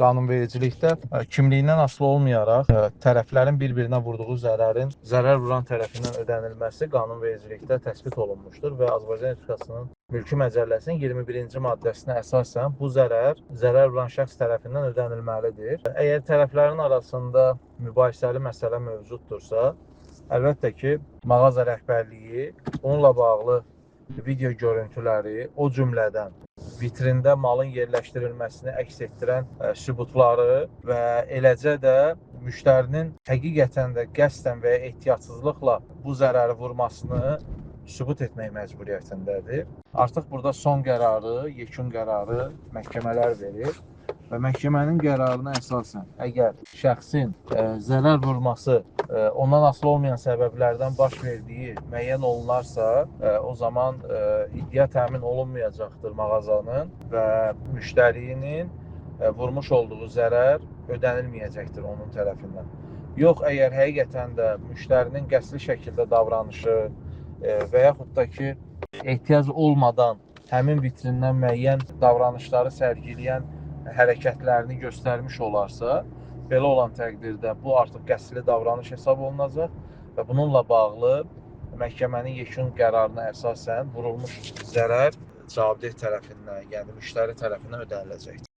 qanunvericilikdə kimliyindən asılı olmayaraq tərəflərin bir-birinə vurduğu zərərin zərər vuran tərəfindən ödənilməsi qanunvericilikdə təsbit olunmuşdur və Azərbaycan Respublikasının Mülki Məcəlləsinin 21-ci maddəsinə əsasən bu zərər vuran şəxs tərəfindən ödənilməlidir. Əgər tərəflərin arasında mübahisəli məsələ mövcuddursa, əlbəttə ki, mağaza rəhbərliyi onunla bağlı video görüntüləri, o cümlədən vitrində malın yerləşdirilməsini əks etdirən sübutları və eləcə də müştərinin həqiqətən də qəsdən və ya ehtiyatsızlıqla bu zərəri vurmasını sübut etmək məcburiyyətindədir. Artıq burada son qərarı, yekun qərarı məhkəmələr verir və məhkəmənin qərarına əsasən əgər şəxsin zərər vurması ondan asılı olmayan səbəblərdən baş verdiyi müəyyən olunarsa, o zaman iddia təmin olunmayacaqdır mağazanın və müştərinin vurmuş olduğu zərər ödənilməyəcəkdir onun tərəfindən. Yox, əgər həqiqətən də müştərinin qəsdi şəkildə davranışı və yaxud da ki, ehtiyac olmadan həmin vitrindən müəyyən davranışları sərgiləyən hərəkətlərini göstərmiş olarsa, belə olan təqdirdə bu artıq qəsdli davranış hesab olunacaq və bununla bağlı məhkəmənin yekun qərarına əsasən vurulmuş zərər cavabdeh tərəfindən, yəni müştəri tərəfindən ödəniləcəkdir.